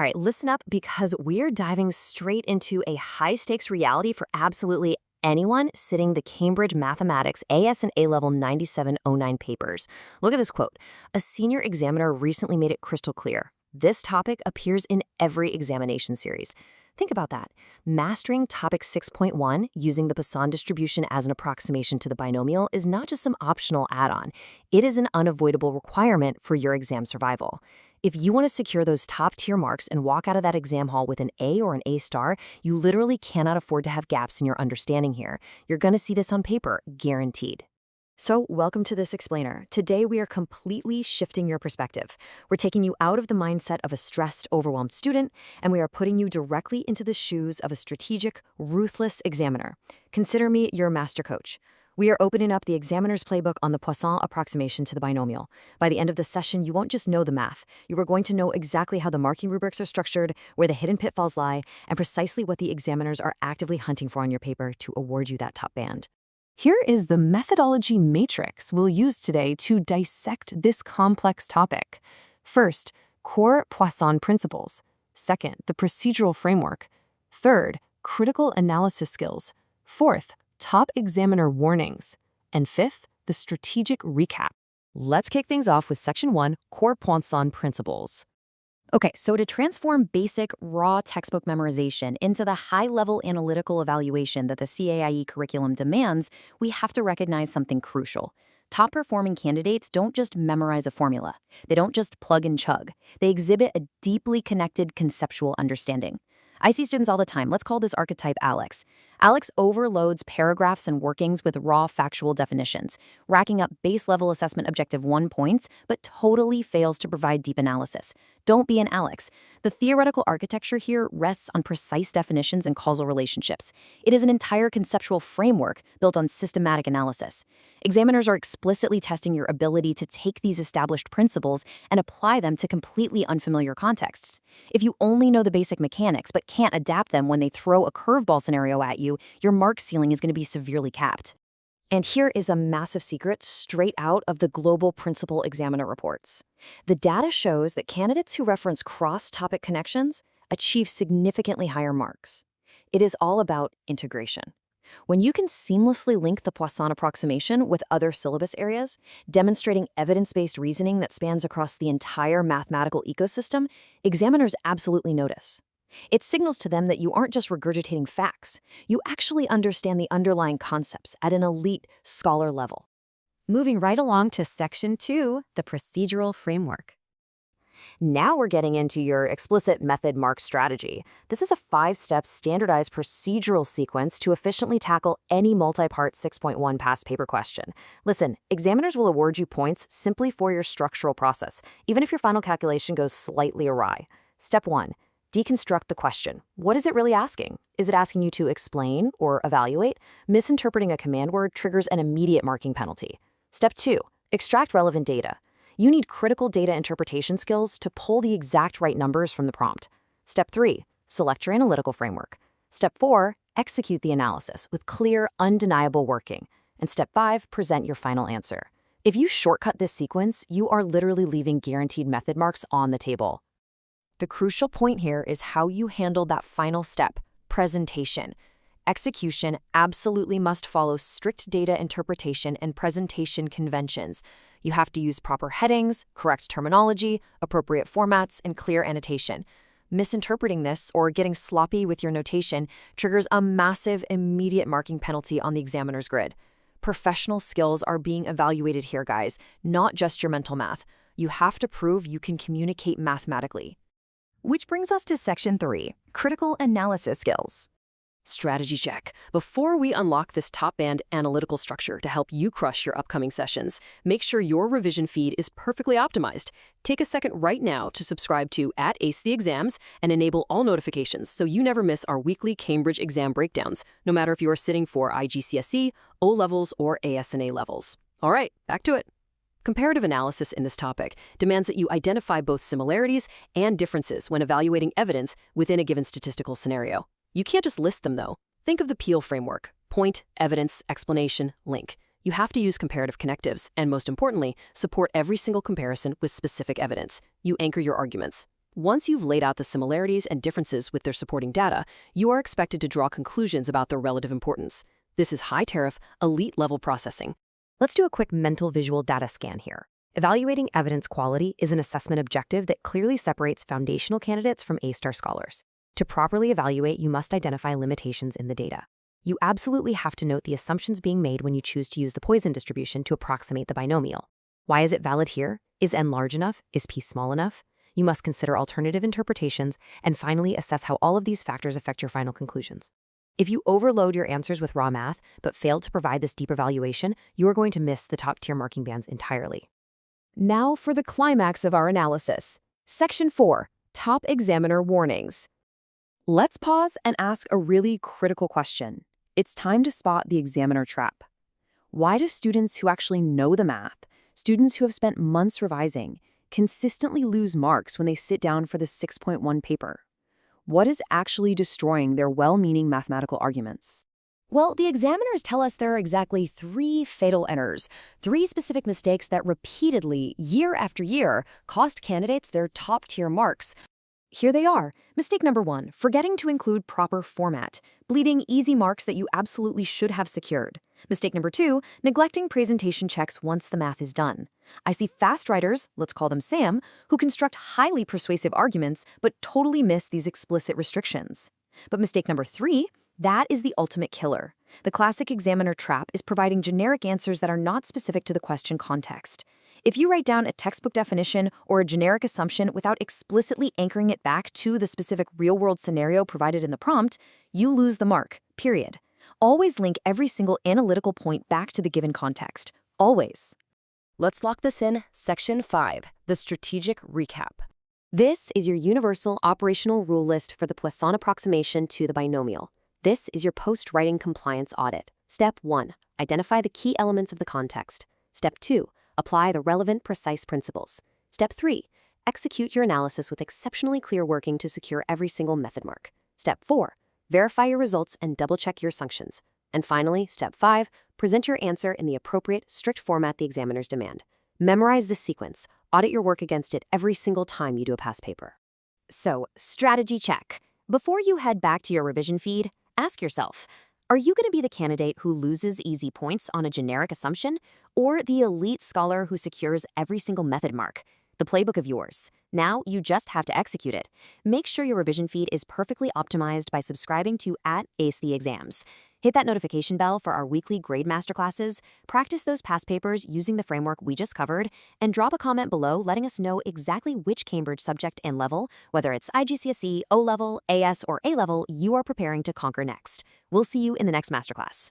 All right, listen up because we're diving straight into a high-stakes reality for absolutely anyone sitting the Cambridge Mathematics AS and A-Level 9709 papers. Look at this quote. A senior examiner recently made it crystal clear. This topic appears in every examination series. Think about that. Mastering topic 6.1 using the Poisson distribution as an approximation to the binomial is not just some optional add-on. It is an unavoidable requirement for your exam survival. If you want to secure those top-tier marks and walk out of that exam hall with an A or an A star, you literally cannot afford to have gaps in your understanding here. You're going to see this on paper, guaranteed. So, welcome to this explainer. Today, we are completely shifting your perspective. We're taking you out of the mindset of a stressed, overwhelmed student, and we are putting you directly into the shoes of a strategic, ruthless examiner. Consider me your master coach. We are opening up the examiner's playbook on the Poisson approximation to the binomial. By the end of the session, you won't just know the math. You are going to know exactly how the marking rubrics are structured, where the hidden pitfalls lie, and precisely what the examiners are actively hunting for on your paper to award you that top band. Here is the methodology matrix we'll use today to dissect this complex topic. First, core Poisson principles. Second, the procedural framework. Third, critical analysis skills. Fourth, top examiner warnings. And fifth, the strategic recap. Let's kick things off with Section 1, Core Poisson Principles. Okay, so to transform basic, raw textbook memorization into the high-level analytical evaluation that the CAIE curriculum demands, we have to recognize something crucial. Top-performing candidates don't just memorize a formula. They don't just plug and chug. They exhibit a deeply connected conceptual understanding. I see students all the time. Let's call this archetype Alex. Alex overloads paragraphs and workings with raw factual definitions, racking up base-level assessment objective 1 points, but totally fails to provide deep analysis. Don't be an Alex. The theoretical architecture here rests on precise definitions and causal relationships. It is an entire conceptual framework built on systematic analysis. Examiners are explicitly testing your ability to take these established principles and apply them to completely unfamiliar contexts. If you only know the basic mechanics but can't adapt them when they throw a curveball scenario at you, your mark ceiling is going to be severely capped. And here is a massive secret straight out of the Global Principal Examiner reports. The data shows that candidates who reference cross-topic connections achieve significantly higher marks. It is all about integration. When you can seamlessly link the Poisson approximation with other syllabus areas, demonstrating evidence-based reasoning that spans across the entire mathematical ecosystem, examiners absolutely notice. It signals to them that you aren't just regurgitating facts. You actually understand the underlying concepts at an elite scholar level. Moving right along to Section 2, the procedural framework. Now we're getting into your explicit method mark strategy. This is a 5-step standardized procedural sequence to efficiently tackle any multi-part 6.1 past paper question. Listen, examiners will award you points simply for your structural process, even if your final calculation goes slightly awry. Step 1. Deconstruct the question. What is it really asking? Is it asking you to explain or evaluate? Misinterpreting a command word triggers an immediate marking penalty. Step 2. Extract relevant data. You need critical data interpretation skills to pull the exact right numbers from the prompt. Step 3. Select your analytical framework. Step 4. Execute the analysis with clear, undeniable working. And Step 5. Present your final answer. If you shortcut this sequence, you are literally leaving guaranteed method marks on the table. The crucial point here is how you handle that final step, presentation. Execution absolutely must follow strict data interpretation and presentation conventions. You have to use proper headings, correct terminology, appropriate formats, and clear annotation. Misinterpreting this or getting sloppy with your notation triggers a massive immediate marking penalty on the examiner's grid. Professional skills are being evaluated here, guys, not just your mental math. You have to prove you can communicate mathematically. Which brings us to Section 3, critical analysis skills. Strategy check. Before we unlock this top-band analytical structure to help you crush your upcoming sessions, make sure your revision feed is perfectly optimized. Take a second right now to subscribe to @AceTheExams and enable all notifications so you never miss our weekly Cambridge exam breakdowns, no matter if you are sitting for IGCSE, O-levels, or AS&A levels. All right, back to it. Comparative analysis in this topic demands that you identify both similarities and differences when evaluating evidence within a given statistical scenario. You can't just list them, though. Think of the Peel framework: point, evidence, explanation, link. You have to use comparative connectives and, most importantly, support every single comparison with specific evidence. You anchor your arguments. Once you've laid out the similarities and differences with their supporting data, you are expected to draw conclusions about their relative importance. This is high-tariff, elite-level processing. Let's do a quick mental visual data scan here. Evaluating evidence quality is an assessment objective that clearly separates foundational candidates from A-star scholars. To properly evaluate, you must identify limitations in the data. You absolutely have to note the assumptions being made when you choose to use the Poisson distribution to approximate the binomial. Why is it valid here? Is n large enough? Is p small enough? You must consider alternative interpretations and finally assess how all of these factors affect your final conclusions. If you overload your answers with raw math but fail to provide this deeper valuation, you are going to miss the top-tier marking bands entirely. Now for the climax of our analysis. Section 4, Top Examiner Warnings. Let's pause and ask a really critical question. It's time to spot the examiner trap. Why do students who actually know the math, students who have spent months revising, consistently lose marks when they sit down for the 6.1 paper? What is actually destroying their well-meaning mathematical arguments? Well, the examiners tell us there are exactly 3 fatal errors, 3 specific mistakes that repeatedly, year after year, cost candidates their top-tier marks. Here they are. Mistake number 1, forgetting to include proper format, bleeding easy marks that you absolutely should have secured. Mistake number 2, neglecting presentation checks once the math is done. I see fast writers, let's call them Sam, who construct highly persuasive arguments but totally miss these explicit restrictions. But mistake number 3, that is the ultimate killer. The classic examiner trap is providing generic answers that are not specific to the question context. If you write down a textbook definition or a generic assumption without explicitly anchoring it back to the specific real-world scenario provided in the prompt, you lose the mark, period. Always link every single analytical point back to the given context. Always. Let's lock this in. Section 5, the strategic recap. This is your universal operational rule list for the Poisson approximation to the binomial. This is your post-writing compliance audit. Step 1, identify the key elements of the context. Step 2, apply the relevant, precise principles. Step 3, execute your analysis with exceptionally clear working to secure every single method mark. Step 4, verify your results and double-check your assumptions. And finally, Step 5, present your answer in the appropriate, strict format the examiners demand. Memorize this sequence. Audit your work against it every single time you do a past paper. So, strategy check. Before you head back to your revision feed, ask yourself, are you going to be the candidate who loses easy points on a generic assumption, or the elite scholar who secures every single method mark? The playbook of yours. Now you just have to execute it. Make sure your revision feed is perfectly optimized by subscribing to @AceTheExams. Hit that notification bell for our weekly grade masterclasses, practice those past papers using the framework we just covered, and drop a comment below letting us know exactly which Cambridge subject and level, whether it's IGCSE, O-Level, AS, or A-Level, you are preparing to conquer next. We'll see you in the next masterclass.